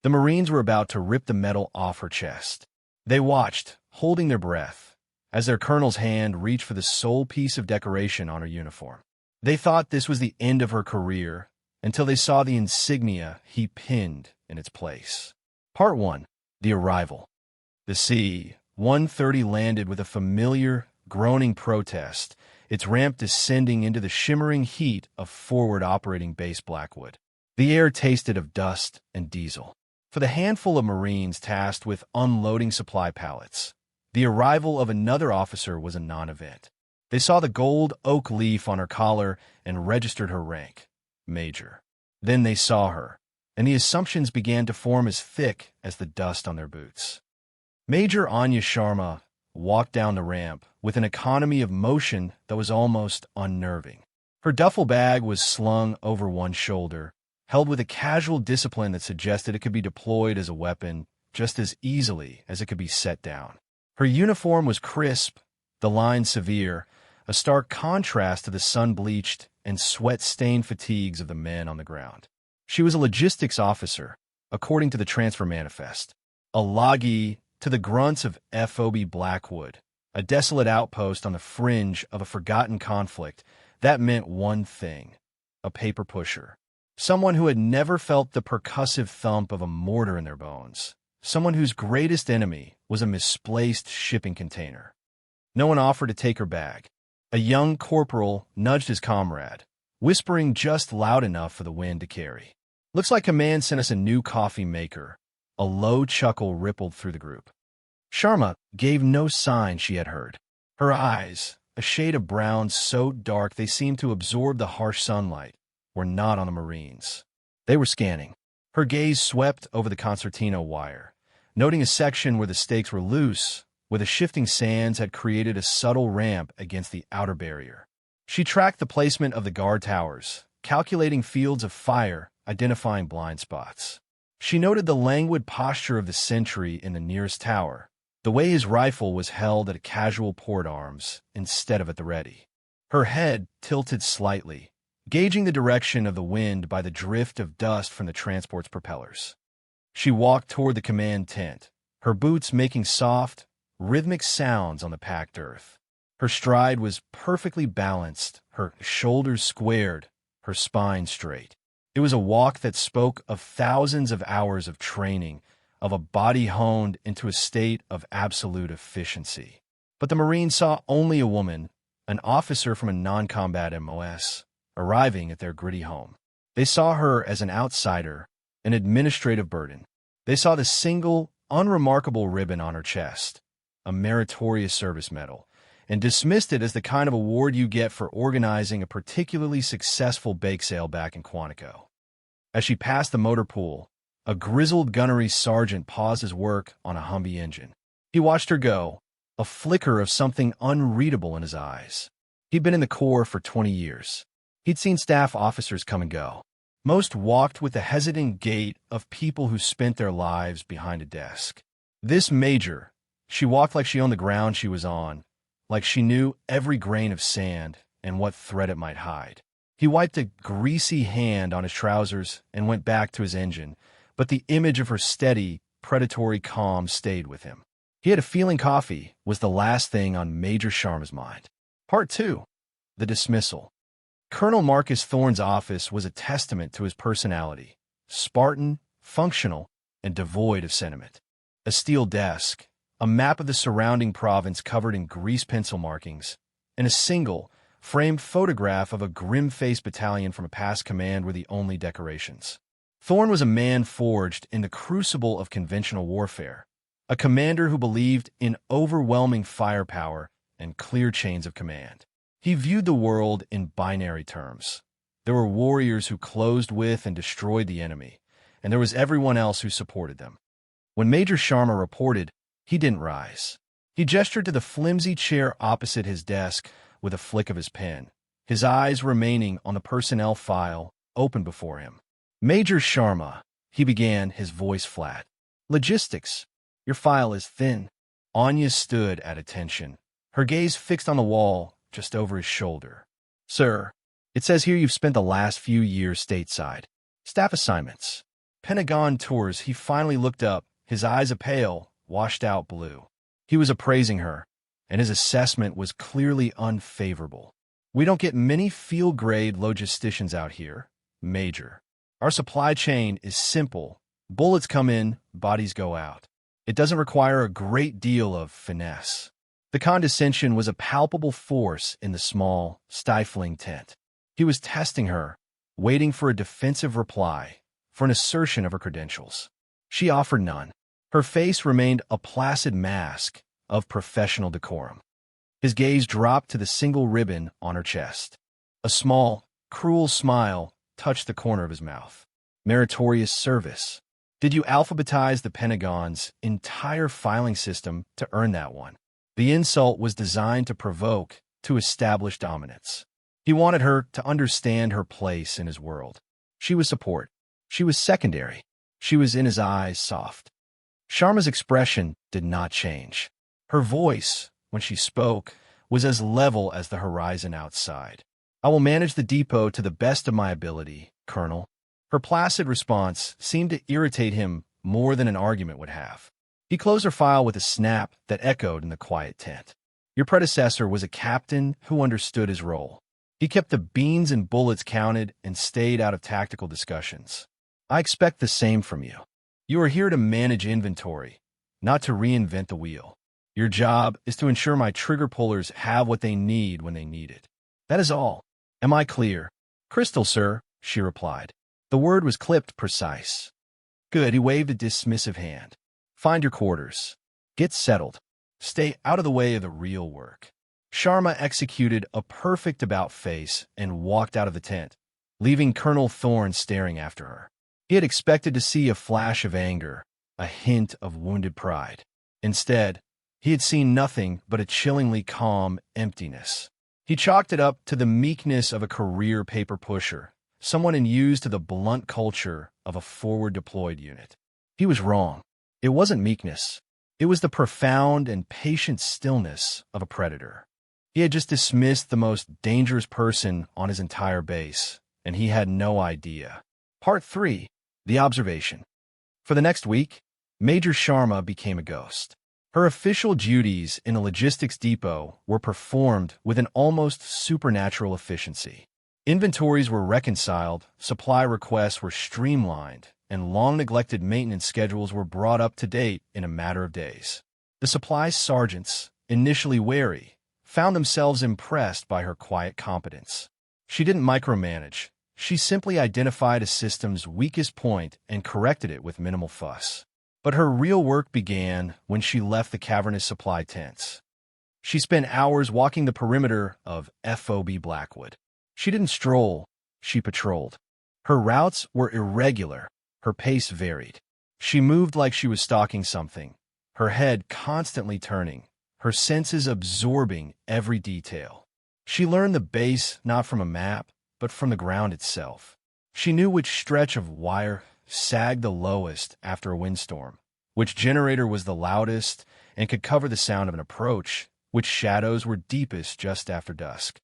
The Marines were about to rip the metal off her chest. They watched, holding their breath, as their colonel's hand reached for the sole piece of decoration on her uniform. They thought this was the end of her career until they saw the insignia he pinned in its place. Part 1. The Arrival. The C-130 landed with a familiar, groaning protest, its ramp descending into the shimmering heat of forward operating base Blackwood. The air tasted of dust and diesel. For the handful of Marines tasked with unloading supply pallets, the arrival of another officer was a non-event. They saw the gold oak leaf on her collar and registered her rank, Major. Then they saw her, and the assumptions began to form as thick as the dust on their boots. Major Anya Sharma walked down the ramp with an economy of motion that was almost unnerving. Her duffel bag was slung over one shoulder, held with a casual discipline that suggested it could be deployed as a weapon just as easily as it could be set down. Her uniform was crisp, the lines severe, a stark contrast to the sun-bleached and sweat-stained fatigues of the men on the ground. She was a logistics officer, according to the transfer manifest, a loggie to the grunts of FOB Blackwood, a desolate outpost on the fringe of a forgotten conflict. That meant one thing: a paper pusher. Someone who had never felt the percussive thump of a mortar in their bones. Someone whose greatest enemy was a misplaced shipping container. No one offered to take her bag. A young corporal nudged his comrade, whispering just loud enough for the wind to carry. "Looks like command sent us a new coffee maker." A low chuckle rippled through the group. Sharma gave no sign she had heard. Her eyes, a shade of brown so dark they seemed to absorb the harsh sunlight, were not on the Marines. They were scanning. Her gaze swept over the concertina wire, noting a section where the stakes were loose, where the shifting sands had created a subtle ramp against the outer barrier. She tracked the placement of the guard towers, calculating fields of fire, identifying blind spots. She noted the languid posture of the sentry in the nearest tower, the way his rifle was held at a casual port arms instead of at the ready. Her head tilted slightly, gauging the direction of the wind by the drift of dust from the transport's propellers. She walked toward the command tent, her boots making soft, rhythmic sounds on the packed earth. Her stride was perfectly balanced, her shoulders squared, her spine straight. It was a walk that spoke of thousands of hours of training, of a body honed into a state of absolute efficiency. But the Marines saw only a woman, an officer from a non-combat MOS, arriving at their gritty home. They saw her as an outsider, an administrative burden. They saw the single, unremarkable ribbon on her chest, a meritorious service medal, and dismissed it as the kind of award you get for organizing a particularly successful bake sale back in Quantico. As she passed the motor pool, a grizzled gunnery sergeant paused his work on a Humvee engine. He watched her go, a flicker of something unreadable in his eyes. He'd been in the Corps for 20 years. He'd seen staff officers come and go. Most walked with the hesitant gait of people who spent their lives behind a desk. This major, she walked like she owned the ground she was on, like she knew every grain of sand and what thread it might hide. He wiped a greasy hand on his trousers and went back to his engine, but the image of her steady, predatory calm stayed with him. He had a feeling coffee was the last thing on Major Sharma's mind. Part 2. The Dismissal. Colonel Marcus Thorne's office was a testament to his personality, Spartan, functional, and devoid of sentiment. A steel desk, a map of the surrounding province covered in grease pencil markings, and a single, framed photograph of a grim-faced battalion from a past command were the only decorations. Thorne was a man forged in the crucible of conventional warfare, a commander who believed in overwhelming firepower and clear chains of command. He viewed the world in binary terms. There were warriors who closed with and destroyed the enemy, and there was everyone else who supported them. When Major Sharma reported, he didn't rise. He gestured to the flimsy chair opposite his desk with a flick of his pen, his eyes remaining on the personnel file open before him. "Major Sharma," he began, his voice flat. "Logistics. Your file is thin." Anya stood at attention, her gaze fixed on the wall just over his shoulder. "Sir, it says here you've spent the last few years stateside. Staff assignments. Pentagon tours, he finally looked up, his eyes a pale, washed-out blue. He was appraising her, and his assessment was clearly unfavorable. We don't get many field-grade logisticians out here, Major. Our supply chain is simple. Bullets come in, bodies go out. It doesn't require a great deal of finesse. The condescension was a palpable force in the small, stifling tent. He was testing her, waiting for a defensive reply, for an assertion of her credentials. She offered none. Her face remained a placid mask of professional decorum. His gaze dropped to the single ribbon on her chest. A small, cruel smile touched the corner of his mouth. Meritorious service. Did you alphabetize the Pentagon's entire filing system to earn that one? The insult was designed to provoke, to establish dominance. He wanted her to understand her place in his world. She was support. She was secondary. She was, in his eyes, soft. Sharma's expression did not change. Her voice, when she spoke, was as level as the horizon outside. I will manage the depot to the best of my ability, Colonel. Her placid response seemed to irritate him more than an argument would have. He closed her file with a snap that echoed in the quiet tent. Your predecessor was a captain who understood his role. He kept the beans and bullets counted and stayed out of tactical discussions. I expect the same from you. You are here to manage inventory, not to reinvent the wheel. Your job is to ensure my trigger pullers have what they need when they need it. That is all. Am I clear? Crystal, sir, she replied. The word was clipped precise. Good, he waved a dismissive hand. Find your quarters. Get settled. Stay out of the way of the real work. Sharma executed a perfect about-face and walked out of the tent, leaving Colonel Thorne staring after her. He had expected to see a flash of anger, a hint of wounded pride. Instead, he had seen nothing but a chillingly calm emptiness. He chalked it up to the meekness of a career paper pusher, someone unused to the blunt culture of a forward-deployed unit. He was wrong. It wasn't meekness. It was the profound and patient stillness of a predator. He had just dismissed the most dangerous person on his entire base, and he had no idea. Part 3. The Observation. For the next week, Major Sharma became a ghost. Her official duties in a logistics depot were performed with an almost supernatural efficiency. Inventories were reconciled, supply requests were streamlined, and long-neglected maintenance schedules were brought up to date in a matter of days. The supply sergeants, initially wary, found themselves impressed by her quiet competence. She didn't micromanage. She simply identified a system's weakest point and corrected it with minimal fuss. But her real work began when she left the cavernous supply tents. She spent hours walking the perimeter of FOB Blackwood. She didn't stroll, she patrolled. Her routes were irregular, her pace varied. She moved like she was stalking something, her head constantly turning, her senses absorbing every detail. She learned the base not from a map, but from the ground itself. She knew which stretch of wire sagged the lowest after a windstorm, which generator was the loudest and could cover the sound of an approach, which shadows were deepest just after dusk.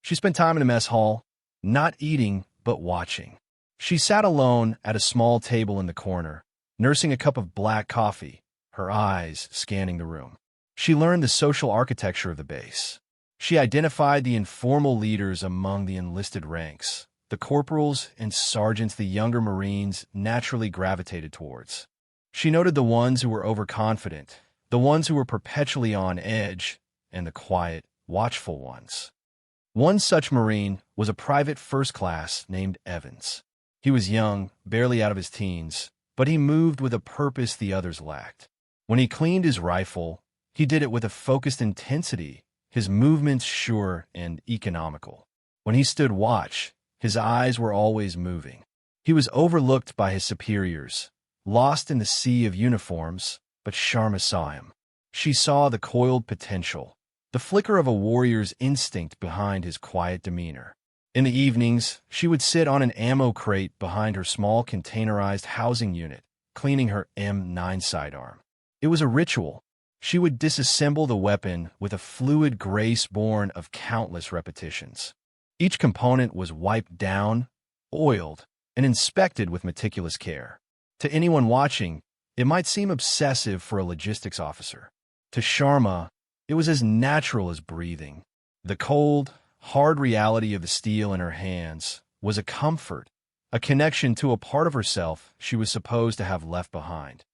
She spent time in a mess hall, not eating, but watching. She sat alone at a small table in the corner, nursing a cup of black coffee, her eyes scanning the room. She learned the social architecture of the base. She identified the informal leaders among the enlisted ranks, the corporals and sergeants the younger Marines naturally gravitated towards. She noted the ones who were overconfident, the ones who were perpetually on edge, and the quiet, watchful ones. One such Marine was a private first class named Evans. He was young, barely out of his teens, but he moved with a purpose the others lacked. When he cleaned his rifle, he did it with a focused intensity, his movements sure and economical. When he stood watch, his eyes were always moving. He was overlooked by his superiors, lost in the sea of uniforms, but Sharma saw him. She saw the coiled potential, the flicker of a warrior's instinct behind his quiet demeanor. In the evenings, she would sit on an ammo crate behind her small containerized housing unit, cleaning her M9 sidearm. It was a ritual. She would disassemble the weapon with a fluid grace born of countless repetitions. Each component was wiped down, oiled, and inspected with meticulous care. To anyone watching, it might seem obsessive for a logistics officer. To Sharma, it was as natural as breathing. The cold, hard reality of the steel in her hands was a comfort, a connection to a part of herself she was supposed to have left behind.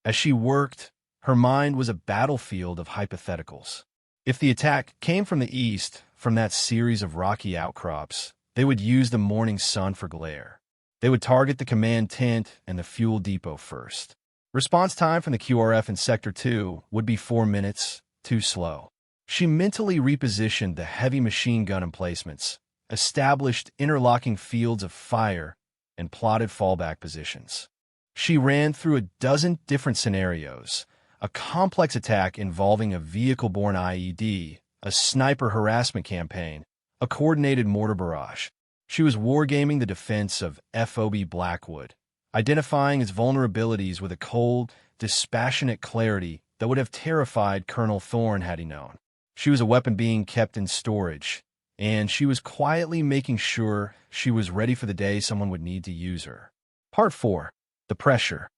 As she worked, her mind was a battlefield of hypotheticals. If the attack came from the east, from that series of rocky outcrops, they would use the morning sun for glare. They would target the command tent and the fuel depot first. Response time from the QRF in Sector 2 would be 4 minutes, too slow. She mentally repositioned the heavy machine gun emplacements, established interlocking fields of fire, and plotted fallback positions. She ran through a dozen different scenarios, a complex attack involving a vehicle-borne IED, a sniper harassment campaign, a coordinated mortar barrage. She was wargaming the defense of FOB Blackwood, identifying its vulnerabilities with a cold, dispassionate clarity that would have terrified Colonel Thorne had he known. She was a weapon being kept in storage, and she was quietly making sure she was ready for the day someone would need to use her. Part 4. The Pressure.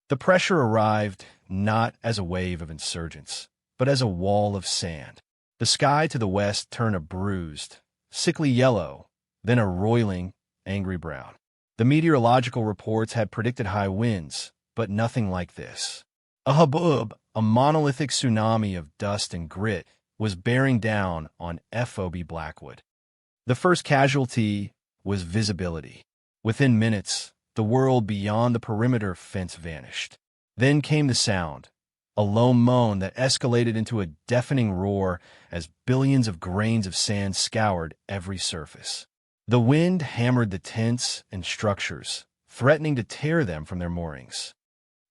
The pressure arrived not as a wave of insurgents, but as a wall of sand. The sky to the west turned a bruised, sickly yellow, then a roiling, angry brown. The meteorological reports had predicted high winds, but nothing like this. A hubbub, a monolithic tsunami of dust and grit, was bearing down on FOB Blackwood. The first casualty was visibility. Within minutes, the world beyond the perimeter fence vanished. Then came the sound, a low moan that escalated into a deafening roar as billions of grains of sand scoured every surface. The wind hammered the tents and structures, threatening to tear them from their moorings.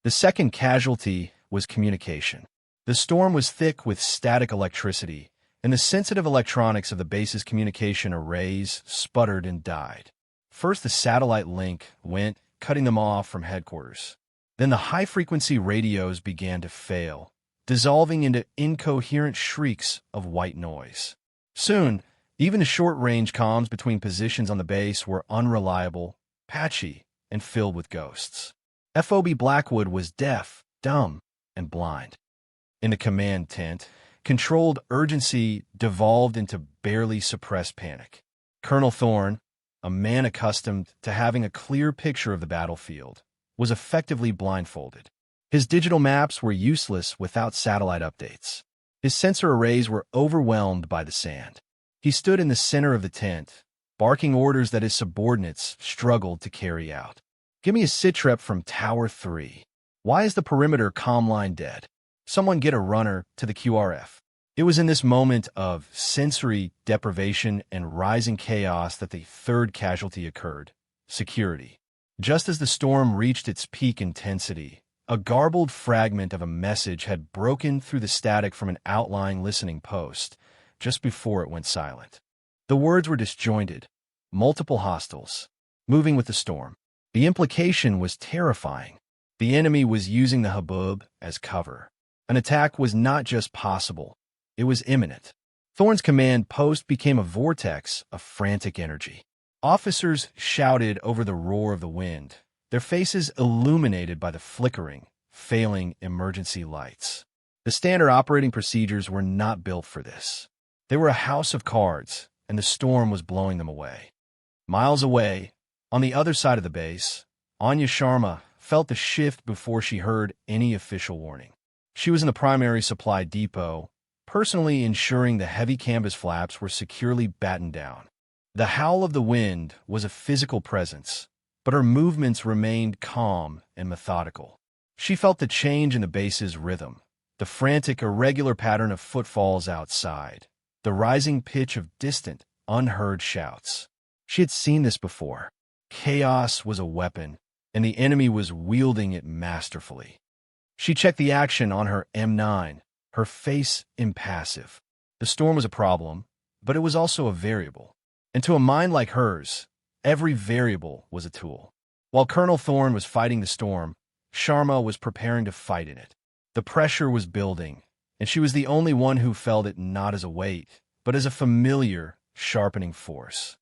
The second casualty was communication. The storm was thick with static electricity, and the sensitive electronics of the base's communication arrays sputtered and died. First, the satellite link went, cutting them off from headquarters. Then the high-frequency radios began to fail, dissolving into incoherent shrieks of white noise. Soon, even the short-range comms between positions on the base were unreliable, patchy, and filled with ghosts. FOB Blackwood was deaf, dumb, and blind. In the command tent, controlled urgency devolved into barely suppressed panic. Colonel Thorne, a man accustomed to having a clear picture of the battlefield, was effectively blindfolded. His digital maps were useless without satellite updates. His sensor arrays were overwhelmed by the sand. He stood in the center of the tent, barking orders that his subordinates struggled to carry out. "Give me a sitrep from Tower 3. Why is the perimeter comm line dead? Someone get a runner to the QRF." It was in this moment of sensory deprivation and rising chaos that the third casualty occurred: security. Just as the storm reached its peak intensity, a garbled fragment of a message had broken through the static from an outlying listening post just before it went silent. The words were disjointed, multiple hostiles, moving with the storm. The implication was terrifying. The enemy was using the hubbub as cover. An attack was not just possible, it was imminent. Thorne's command post became a vortex of frantic energy. Officers shouted over the roar of the wind, their faces illuminated by the flickering, failing emergency lights. The standard operating procedures were not built for this. They were a house of cards, and the storm was blowing them away. Miles away, on the other side of the base, Anya Sharma felt the shift before she heard any official warning. She was in the primary supply depot, personally ensuring the heavy canvas flaps were securely battened down. The howl of the wind was a physical presence, but her movements remained calm and methodical. She felt the change in the base's rhythm, the frantic, irregular pattern of footfalls outside, the rising pitch of distant, unheard shouts. She had seen this before. Chaos was a weapon, and the enemy was wielding it masterfully. She checked the action on her M9, her face impassive. The storm was a problem, but it was also a variable. And to a mind like hers, every variable was a tool. While Colonel Thorne was fighting the storm, Sharma was preparing to fight in it. The pressure was building, and she was the only one who felt it not as a weight, but as a familiar, sharpening force.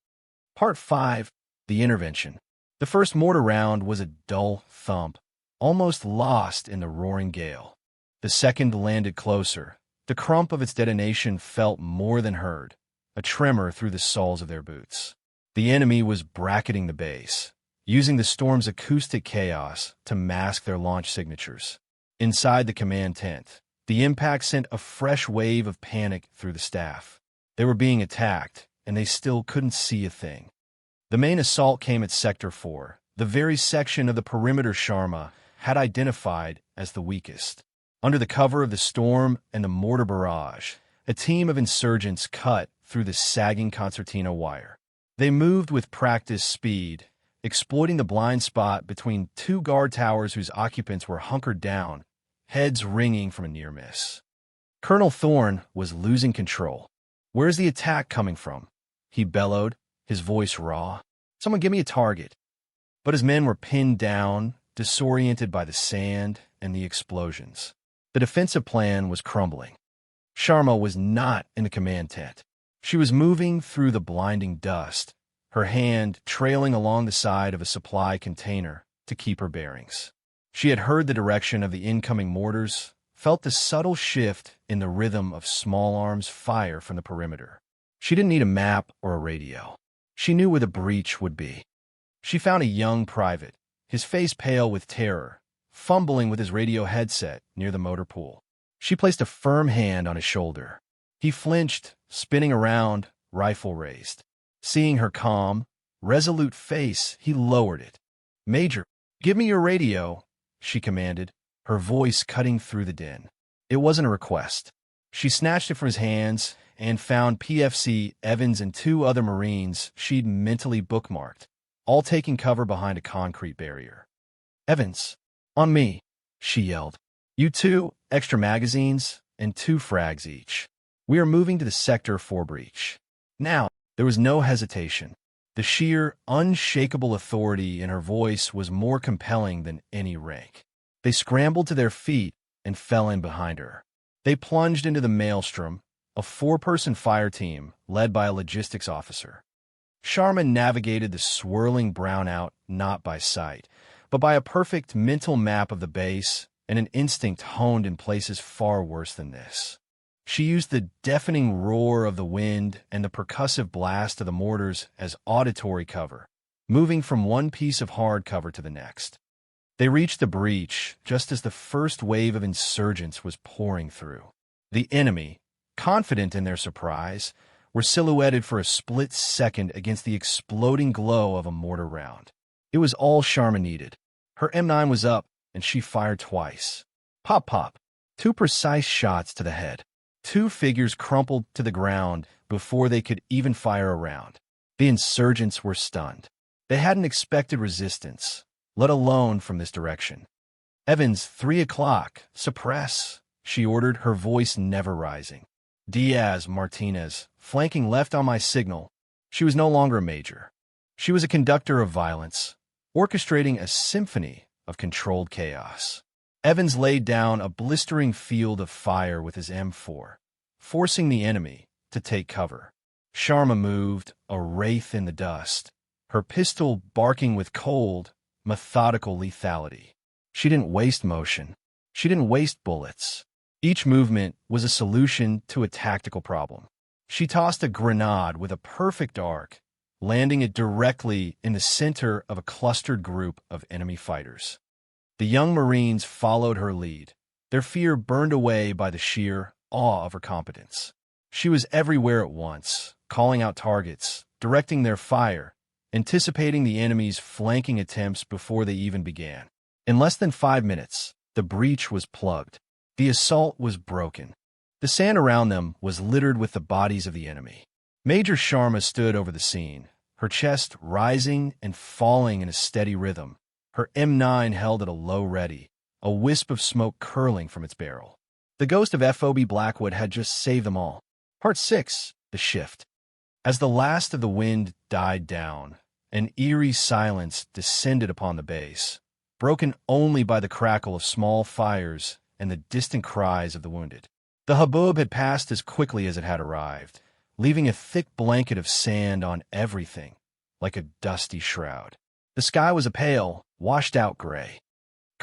Part 5. The Intervention. The first mortar round was a dull thump, almost lost in the roaring gale. The second landed closer. The crump of its detonation felt more than heard, a tremor through the soles of their boots. The enemy was bracketing the base, using the storm's acoustic chaos to mask their launch signatures. Inside the command tent, the impact sent a fresh wave of panic through the staff. They were being attacked, and they still couldn't see a thing. The main assault came at Sector 4, the very section of the perimeter Sharma had identified as the weakest. Under the cover of the storm and the mortar barrage, a team of insurgents cut through the sagging concertina wire. They moved with practiced speed, exploiting the blind spot between two guard towers whose occupants were hunkered down, heads ringing from a near miss. Colonel Thorne was losing control. "Where's the attack coming from?" he bellowed, his voice raw. "Someone give me a target." But his men were pinned down, disoriented by the sand and the explosions. The defensive plan was crumbling. Sharma was not in the command tent. She was moving through the blinding dust, her hand trailing along the side of a supply container to keep her bearings. She had heard the direction of the incoming mortars, felt the subtle shift in the rhythm of small arms fire from the perimeter. She didn't need a map or a radio. She knew where the breach would be. She found a young private, his face pale with terror, fumbling with his radio headset near the motor pool. She placed a firm hand on his shoulder. He flinched, spinning around, rifle raised. Seeing her calm, resolute face, he lowered it. "Major, give me your radio," she commanded, her voice cutting through the din. It wasn't a request. She snatched it from his hands and found PFC Evans and two other Marines she'd mentally bookmarked, all taking cover behind a concrete barrier. "Evans, on me," she yelled. "You two, extra magazines, and 2 frags each. We are moving to the Sector 4 breach." Now, there was no hesitation. The sheer, unshakable authority in her voice was more compelling than any rank. They scrambled to their feet and fell in behind her. They plunged into the maelstrom, a 4-person fire team led by a logistics officer. Sharma navigated the swirling brownout not by sight, but by a perfect mental map of the base and an instinct honed in places far worse than this. She used the deafening roar of the wind and the percussive blast of the mortars as auditory cover, moving from one piece of hard cover to the next. They reached the breach just as the first wave of insurgents was pouring through. The enemy, confident in their surprise, were silhouetted for a split second against the exploding glow of a mortar round. It was all Sharma needed. Her M9 was up, and she fired twice. Pop, pop. 2 precise shots to the head. 2 figures crumpled to the ground before they could even fire a round. The insurgents were stunned. They hadn't expected resistance, let alone from this direction. "Evans, 3 o'clock. Suppress," she ordered, her voice never rising. "Diaz, Martinez, flanking left on my signal." She was no longer a major. She was a conductor of violence, orchestrating a symphony of controlled chaos. Evans laid down a blistering field of fire with his M4, forcing the enemy to take cover. Sharma moved, a wraith in the dust, her pistol barking with cold, methodical lethality. She didn't waste motion. She didn't waste bullets. Each movement was a solution to a tactical problem. She tossed a grenade with a perfect arc, landing it directly in the center of a clustered group of enemy fighters. The young Marines followed her lead, their fear burned away by the sheer awe of her competence. She was everywhere at once, calling out targets, directing their fire, anticipating the enemy's flanking attempts before they even began. In less than 5 minutes, the breach was plugged. The assault was broken. The sand around them was littered with the bodies of the enemy. Major Sharma stood over the scene, her chest rising and falling in a steady rhythm, her M9 held at a low ready, a wisp of smoke curling from its barrel. The ghost of FOB Blackwood had just saved them all. Part 6, The Shift. As the last of the wind died down, an eerie silence descended upon the base, broken only by the crackle of small fires and the distant cries of the wounded. The hubbub had passed as quickly as it had arrived, leaving a thick blanket of sand on everything, like a dusty shroud. The sky was a pale, washed-out gray.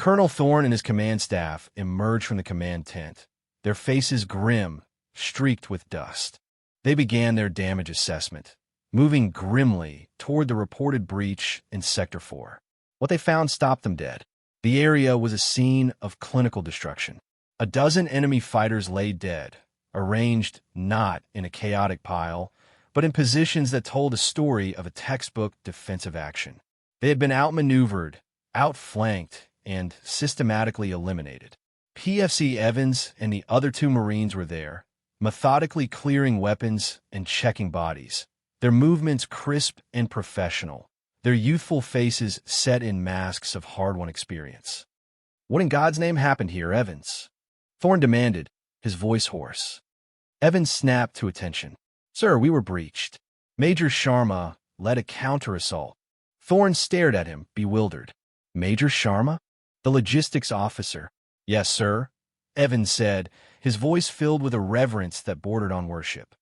Colonel Thorne and his command staff emerged from the command tent, their faces grim, streaked with dust. They began their damage assessment, moving grimly toward the reported breach in Sector 4. What they found stopped them dead. The area was a scene of clinical destruction. A dozen enemy fighters lay dead, arranged not in a chaotic pile, but in positions that told a story of a textbook defensive action. They had been outmaneuvered, outflanked, and systematically eliminated. PFC Evans and the other two Marines were there, methodically clearing weapons and checking bodies, their movements crisp and professional, their youthful faces set in masks of hard-won experience. "What in God's name happened here, Evans?" Thorne demanded, his voice hoarse. Evans snapped to attention. "Sir, we were breached." Major Sharma led a counter-assault. Thorne stared at him, bewildered. "Major Sharma? The logistics officer?" "Yes, sir," Evans said, his voice filled with a reverence that bordered on worship.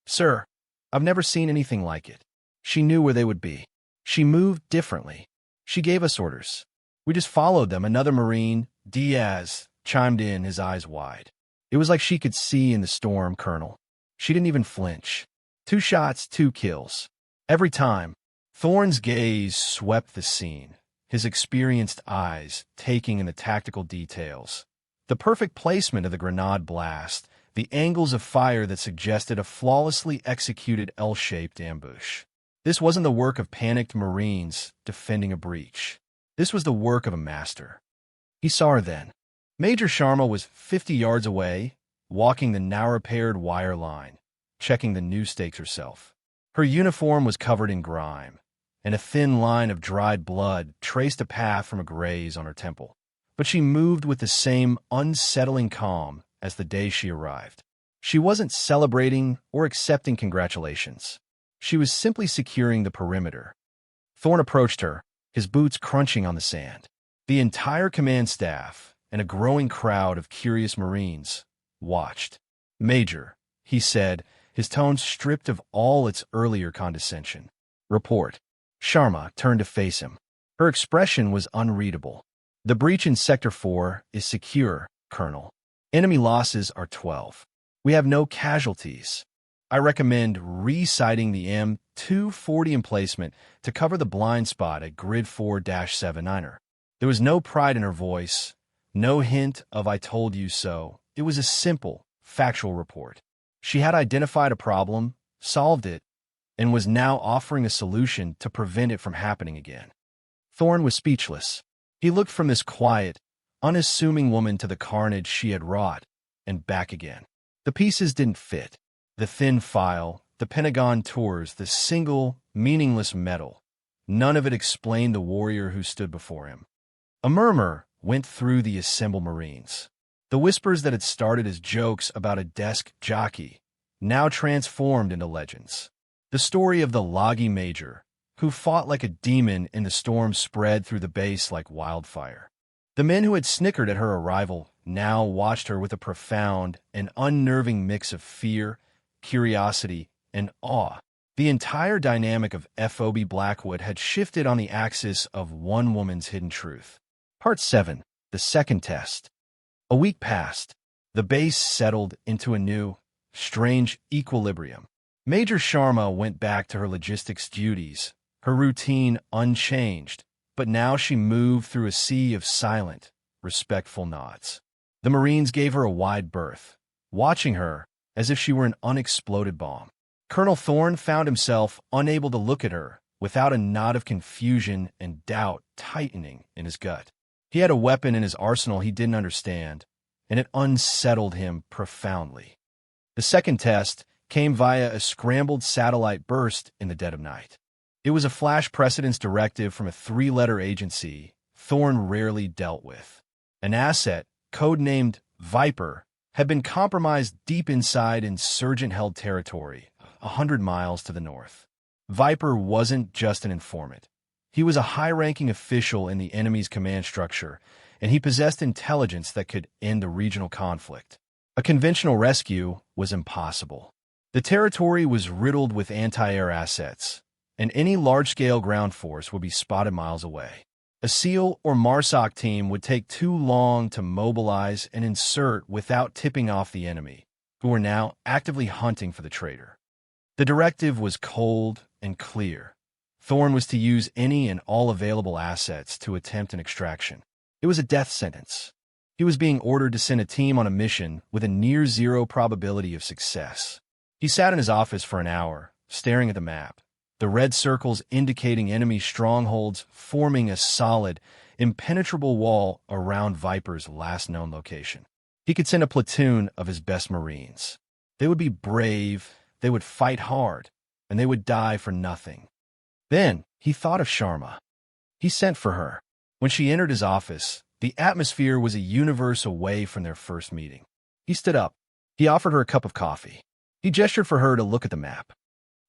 Sir, I've never seen anything like it. She knew where they would be. She moved differently. She gave us orders. We just followed them." Another Marine, Diaz, chimed in, his eyes wide. "It was like she could see in the storm, Colonel. She didn't even flinch. 2 shots, 2 kills. Every time." Thorne's gaze swept the scene, his experienced eyes taking in the tactical details. The perfect placement of the grenade blast, the angles of fire that suggested a flawlessly executed L-shaped ambush. This wasn't the work of panicked Marines defending a breach. This was the work of a master. He saw her then. Major Sharma was 50 yards away, walking the now-repaired wire line, checking the news stakes herself. Her uniform was covered in grime, and a thin line of dried blood traced a path from a graze on her temple. But she moved with the same unsettling calm as the day she arrived. She wasn't celebrating or accepting congratulations. She was simply securing the perimeter. Thorne approached her, his boots crunching on the sand. The entire command staff and a growing crowd of curious Marines watched. "Major," he said, his tone stripped of all its earlier condescension. "Report." Sharma turned to face him. Her expression was unreadable. "The breach in Sector 4 is secure, Colonel. Enemy losses are 12. We have no casualties. I recommend re-sighting the M240 emplacement to cover the blind spot at Grid 4-79er. There was no pride in her voice, no hint of "I told you so." It was a simple, factual report. She had identified a problem, solved it, and was now offering a solution to prevent it from happening again. Thorne was speechless. He looked from this quiet, unassuming woman to the carnage she had wrought, and back again. The pieces didn't fit. The thin file, the Pentagon tours, the single, meaningless medal. None of it explained the warrior who stood before him. A murmur went through the assembled Marines. The whispers that had started as jokes about a desk jockey now transformed into legends. The story of the Loggy Major, who fought like a demon in the storm, spread through the base like wildfire. The men who had snickered at her arrival now watched her with a profound and unnerving mix of fear, curiosity, and awe. The entire dynamic of FOB Blackwood had shifted on the axis of one woman's hidden truth. Part 7. The second test. A week passed. The base settled into a new, strange equilibrium. Major Sharma went back to her logistics duties, her routine unchanged, but now she moved through a sea of silent, respectful nods. The Marines gave her a wide berth, watching her as if she were an unexploded bomb. Colonel Thorne found himself unable to look at her without a knot of confusion and doubt tightening in his gut. He had a weapon in his arsenal he didn't understand, and it unsettled him profoundly. The second test came via a scrambled satellite burst in the dead of night. It was a flash precedence directive from a 3-letter agency Thorne rarely dealt with. An asset, codenamed Viper, had been compromised deep inside insurgent-held territory, 100 miles to the north. Viper wasn't just an informant. He was a high-ranking official in the enemy's command structure, and he possessed intelligence that could end the regional conflict. A conventional rescue was impossible. The territory was riddled with anti-air assets, and any large-scale ground force would be spotted miles away. A SEAL or MARSOC team would take too long to mobilize and insert without tipping off the enemy, who were now actively hunting for the traitor. The directive was cold and clear. Thorne was to use any and all available assets to attempt an extraction. It was a death sentence. He was being ordered to send a team on a mission with a near-zero probability of success. He sat in his office for an hour, staring at the map, the red circles indicating enemy strongholds forming a solid, impenetrable wall around Viper's last known location. He could send a platoon of his best Marines. They would be brave, they would fight hard, and they would die for nothing. Then he thought of Sharma. He sent for her. When she entered his office, the atmosphere was a universe away from their first meeting. He stood up. He offered her a cup of coffee. He gestured for her to look at the map.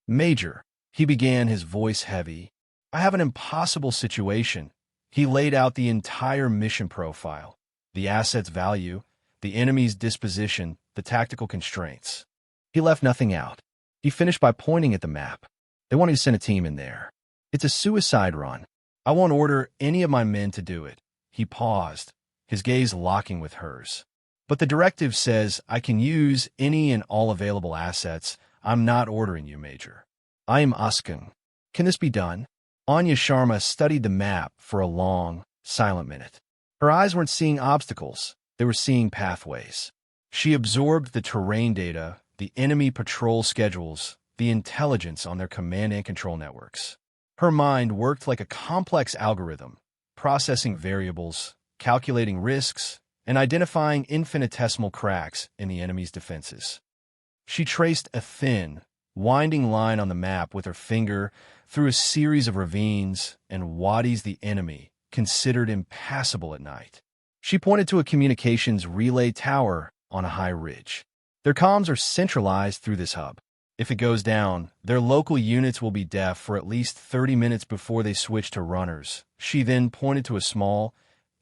"Major," he began, his voice heavy, "I have an impossible situation." He laid out the entire mission profile, the asset's value, the enemy's disposition, the tactical constraints. He left nothing out. He finished by pointing at the map. "They want me to send a team in there. It's a suicide run. I won't order any of my men to do it." He paused, his gaze locking with hers. "But the directive says I can use any and all available assets. I'm not ordering you, Major. I am asking. Can this be done?" Anya Sharma studied the map for a long, silent minute. Her eyes weren't seeing obstacles. They were seeing pathways. She absorbed the terrain data, the enemy patrol schedules, the intelligence on their command and control networks. Her mind worked like a complex algorithm, processing variables, calculating risks, and identifying infinitesimal cracks in the enemy's defenses. She traced a thin, winding line on the map with her finger through a series of ravines and wadis the enemy considered impassable at night. She pointed to a communications relay tower on a high ridge. Their comms are centralized through this hub. If it goes down, their local units will be deaf for at least 30 minutes before they switch to runners. She then pointed to a small,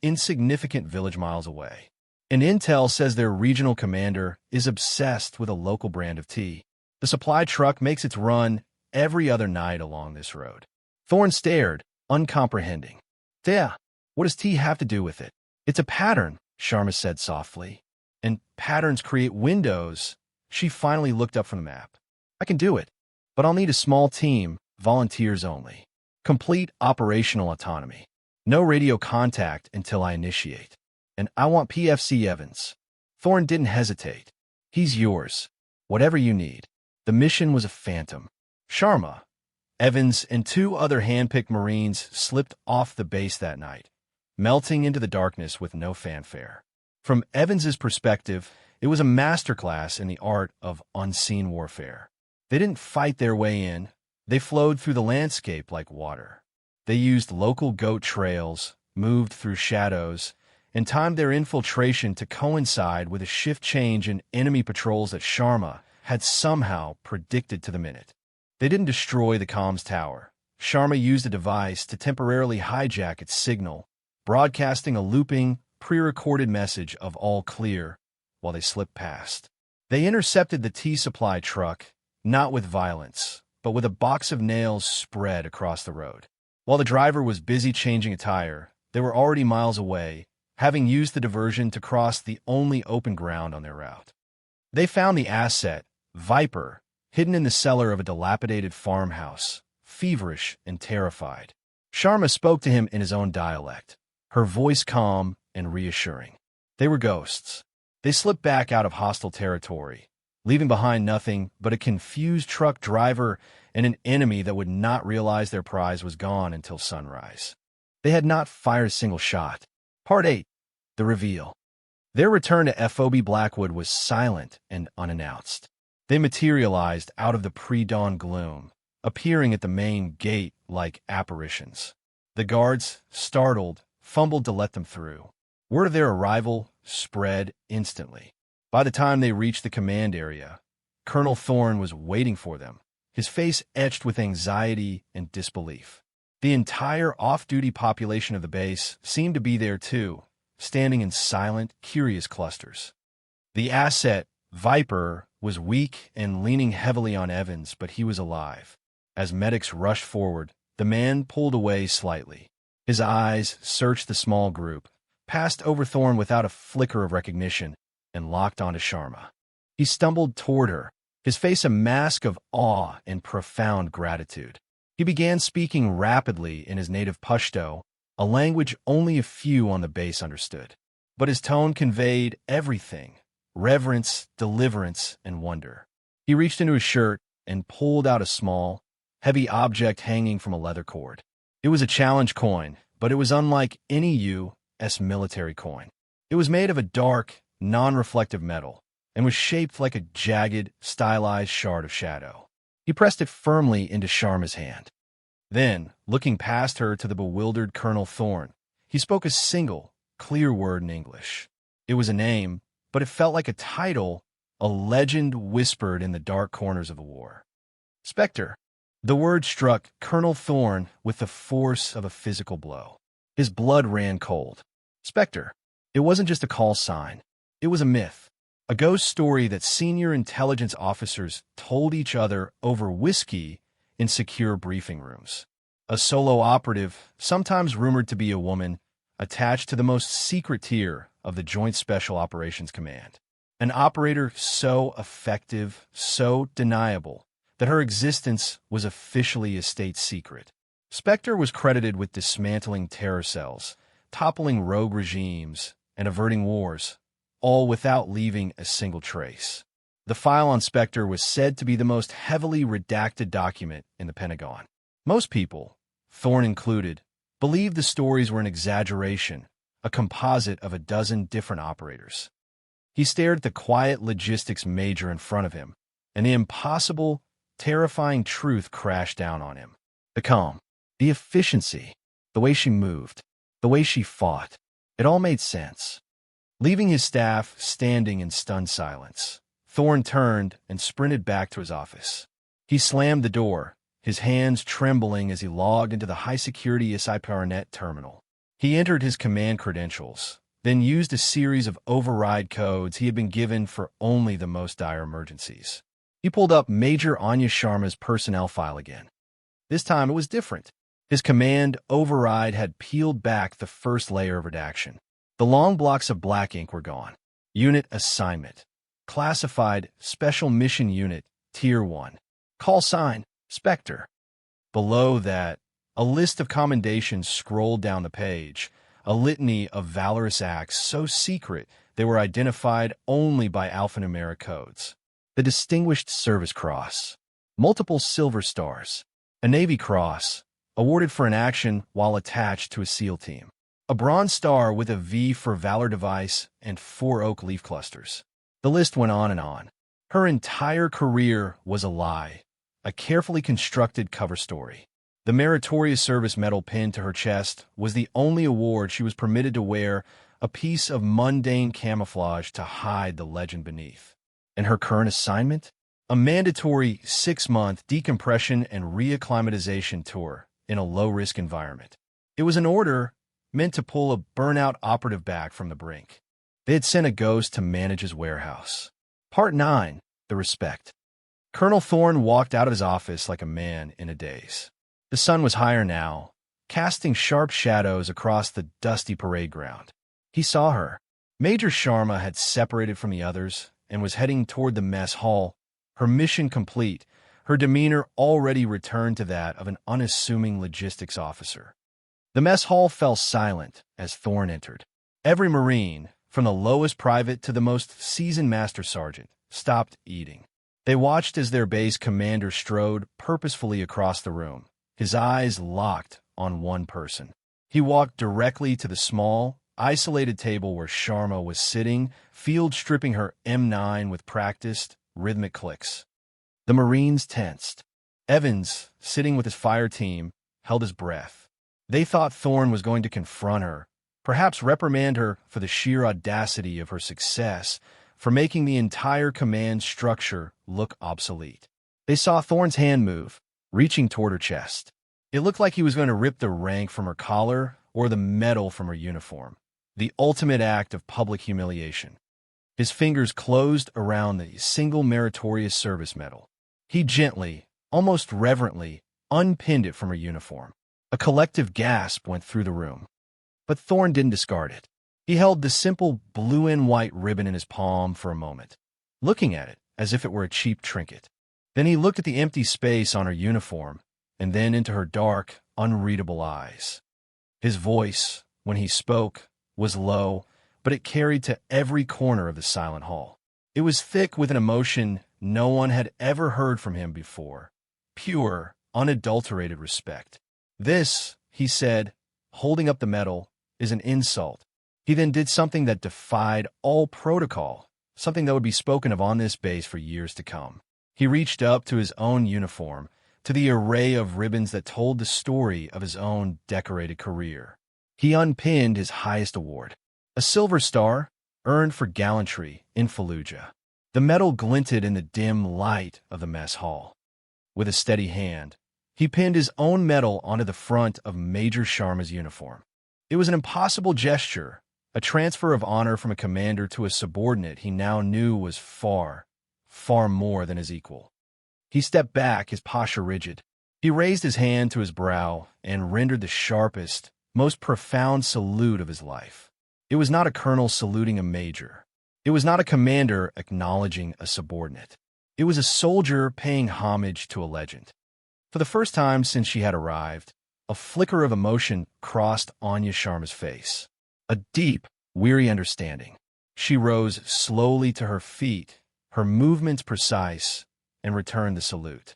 insignificant village miles away. And intel says their regional commander is obsessed with a local brand of tea. The supply truck makes its run every other night along this road. Thorne stared, uncomprehending. "Yeah, what does tea have to do with it?" "It's a pattern," Sharma said softly. "And patterns create windows." She finally looked up from the map. "I can do it, but I'll need a small team, volunteers only. Complete operational autonomy. No radio contact until I initiate. And I want PFC Evans." Thorne didn't hesitate. "He's yours. Whatever you need." The mission was a phantom. Sharma, Evans, and two other hand-picked Marines slipped off the base that night, melting into the darkness with no fanfare. From Evans's perspective, it was a masterclass in the art of unseen warfare. They didn't fight their way in. They flowed through the landscape like water. They used local goat trails, moved through shadows, and timed their infiltration to coincide with a shift change in enemy patrols that Sharma had somehow predicted to the minute. They didn't destroy the comms tower. Sharma used a device to temporarily hijack its signal, broadcasting a looping, pre-recorded message of all clear while they slipped past. They intercepted the tea supply truck, not with violence, but with a box of nails spread across the road. While the driver was busy changing a tire, they were already miles away, having used the diversion to cross the only open ground on their route. They found the asset, Viper, hidden in the cellar of a dilapidated farmhouse, feverish and terrified. Sharma spoke to him in his own dialect, her voice calm and reassuring. They were ghosts. They slipped back out of hostile territory, leaving behind nothing but a confused truck driver and an enemy that would not realize their prize was gone until sunrise. They had not fired a single shot. Part 8. The Reveal. Their return to FOB Blackwood was silent and unannounced. They materialized out of the pre-dawn gloom, appearing at the main gate like apparitions. The guards, startled, fumbled to let them through. Word of their arrival spread instantly. By the time they reached the command area, Colonel Thorne was waiting for them, his face etched with anxiety and disbelief. The entire off-duty population of the base seemed to be there too, standing in silent, curious clusters. The asset, Viper, was weak and leaning heavily on Evans, but he was alive. As medics rushed forward, the man pulled away slightly. His eyes searched the small group, passed over Thorn without a flicker of recognition, and locked onto Sharma. He stumbled toward her, his face a mask of awe and profound gratitude. He began speaking rapidly in his native Pashto, a language only a few on the base understood. But his tone conveyed everything: reverence, deliverance, and wonder. He reached into his shirt and pulled out a small, heavy object hanging from a leather cord. It was a challenge coin, but it was unlike any U.S. military coin. It was made of a dark, non-reflective metal, and was shaped like a jagged, stylized shard of shadow. He pressed it firmly into Sharma's hand. Then, looking past her to the bewildered Colonel Thorn, he spoke a single, clear word in English. It was a name, but it felt like a title, a legend whispered in the dark corners of the war. Specter. The word struck Colonel Thorn with the force of a physical blow. His blood ran cold. Specter. It wasn't just a call sign. It was a myth. A ghost story that senior intelligence officers told each other over whiskey in secure briefing rooms. A solo operative, sometimes rumored to be a woman, attached to the most secret tier of the Joint Special Operations Command. An operator so effective, so deniable, that her existence was officially a state secret. Specter was credited with dismantling terror cells, toppling rogue regimes, and averting wars, all without leaving a single trace. The file on Specter was said to be the most heavily redacted document in the Pentagon. Most people, Thorn included, believed the stories were an exaggeration, a composite of a dozen different operators. He stared at the quiet logistics major in front of him, and the impossible, terrifying truth crashed down on him. The calm, the efficiency, the way she moved, the way she fought, it all made sense. Leaving his staff standing in stunned silence, Thorn turned and sprinted back to his office. He slammed the door, his hands trembling as he logged into the high-security SIPRNet terminal. He entered his command credentials, then used a series of override codes he had been given for only the most dire emergencies. He pulled up Major Anya Sharma's personnel file again. This time it was different. His command override had peeled back the first layer of redaction. The long blocks of black ink were gone. Unit assignment. Classified Special Mission Unit, Tier 1. Call sign, Specter. Below that, a list of commendations scrolled down the page, a litany of valorous acts so secret they were identified only by alphanumeric codes. The Distinguished Service Cross, multiple Silver Stars, a Navy Cross, awarded for an action while attached to a SEAL team, a Bronze Star with a V for Valor Device, and 4 oak leaf clusters. The list went on and on. Her entire career was a lie, a carefully constructed cover story. The Meritorious Service Medal pinned to her chest was the only award she was permitted to wear, a piece of mundane camouflage to hide the legend beneath. And her current assignment? A mandatory 6-month decompression and reacclimatization tour in a low-risk environment. It was an order meant to pull a burnout operative back from the brink. They had sent a ghost to manage his warehouse. Part 9. The Respect. Colonel Thorn walked out of his office like a man in a daze. The sun was higher now, casting sharp shadows across the dusty parade ground. He saw her. Major Sharma had separated from the others and was heading toward the mess hall, her mission complete, her demeanor already returned to that of an unassuming logistics officer. The mess hall fell silent as Thorn entered. Every Marine, from the lowest private to the most seasoned master sergeant, stopped eating. They watched as their base commander strode purposefully across the room, his eyes locked on one person. He walked directly to the small, isolated table where Sharma was sitting, field stripping her M9 with practiced, rhythmic clicks. The Marines tensed. Evans, sitting with his fire team, held his breath. They thought Thorn was going to confront her, perhaps reprimand her for the sheer audacity of her success, for making the entire command structure look obsolete. They saw Thorn's hand move, reaching toward her chest. It looked like he was going to rip the rank from her collar or the medal from her uniform, the ultimate act of public humiliation. His fingers closed around the single Meritorious Service Medal. He gently, almost reverently, unpinned it from her uniform. A collective gasp went through the room. But Thorn didn't discard it. He held the simple blue and white ribbon in his palm for a moment, looking at it as if it were a cheap trinket. Then he looked at the empty space on her uniform, and then into her dark, unreadable eyes. His voice, when he spoke, was low, but it carried to every corner of the silent hall. It was thick with an emotion no one had ever heard from him before. Pure, unadulterated respect. "This," he said, holding up the medal, "is an insult." He then did something that defied all protocol, something that would be spoken of on this base for years to come. He reached up to his own uniform, to the array of ribbons that told the story of his own decorated career. He unpinned his highest award, a silver star, earned for gallantry in Fallujah. The medal glinted in the dim light of the mess hall. With a steady hand, he pinned his own medal onto the front of Major Sharma's uniform. It was an impossible gesture, a transfer of honor from a commander to a subordinate he now knew was far, far more than his equal. He stepped back, his posture rigid. He raised his hand to his brow and rendered the sharpest, most profound salute of his life. It was not a colonel saluting a major. It was not a commander acknowledging a subordinate. It was a soldier paying homage to a legend. For the first time since she had arrived, a flicker of emotion crossed Anya Sharma's face. A deep, weary understanding. She rose slowly to her feet, her movements precise, and returned the salute.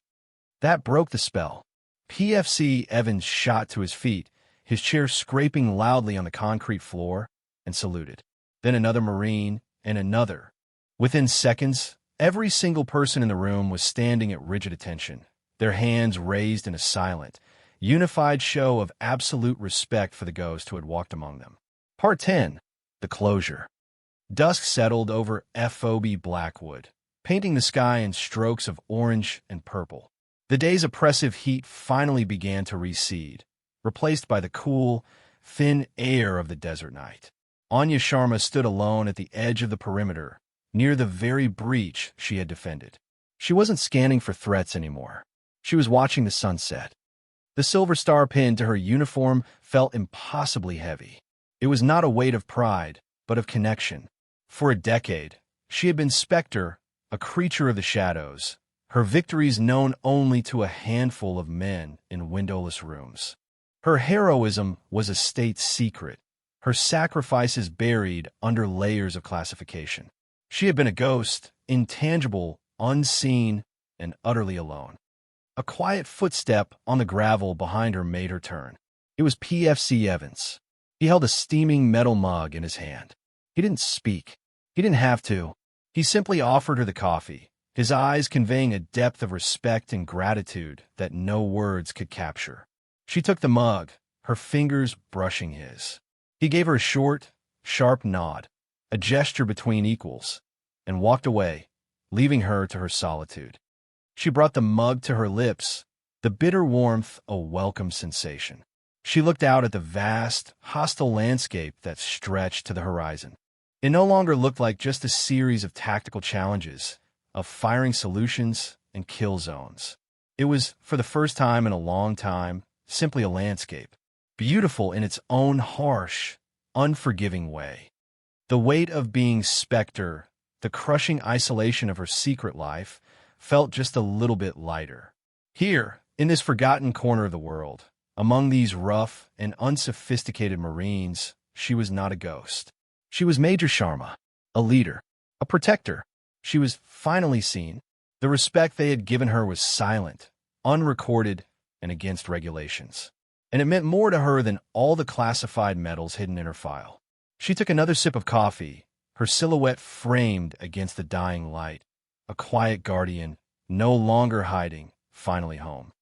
That broke the spell. PFC Evans shot to his feet, his chair scraping loudly on the concrete floor, and saluted. Then another Marine, and another. Within seconds, every single person in the room was standing at rigid attention, their hands raised in a silent, unified show of absolute respect for the ghost who had walked among them. Part 10. The Closure. Dusk settled over FOB Blackwood, painting the sky in strokes of orange and purple. The day's oppressive heat finally began to recede, replaced by the cool, thin air of the desert night. Anya Sharma stood alone at the edge of the perimeter, near the very breach she had defended. She wasn't scanning for threats anymore. She was watching the sunset. The silver star pinned to her uniform felt impossibly heavy. It was not a weight of pride, but of connection. For a decade, she had been Specter, a creature of the shadows, her victories known only to a handful of men in windowless rooms. Her heroism was a state secret, her sacrifices buried under layers of classification. She had been a ghost, intangible, unseen, and utterly alone. A quiet footstep on the gravel behind her made her turn. It was PFC Evans. He held a steaming metal mug in his hand. He didn't speak. He didn't have to. He simply offered her the coffee, his eyes conveying a depth of respect and gratitude that no words could capture. She took the mug, her fingers brushing his. He gave her a short, sharp nod, a gesture between equals, and walked away, leaving her to her solitude. She brought the mug to her lips, the bitter warmth a welcome sensation. She looked out at the vast, hostile landscape that stretched to the horizon. It no longer looked like just a series of tactical challenges, of firing solutions and kill zones. It was, for the first time in a long time, simply a landscape, beautiful in its own harsh, unforgiving way. The weight of being Specter, the crushing isolation of her secret life, felt just a little bit lighter. Here, in this forgotten corner of the world, among these rough and unsophisticated Marines, she was not a ghost. She was Major Sharma, a leader, a protector. She was finally seen. The respect they had given her was silent, unrecorded, and against regulations. And it meant more to her than all the classified medals hidden in her file. She took another sip of coffee, her silhouette framed against the dying light, a quiet guardian, no longer hiding, finally home.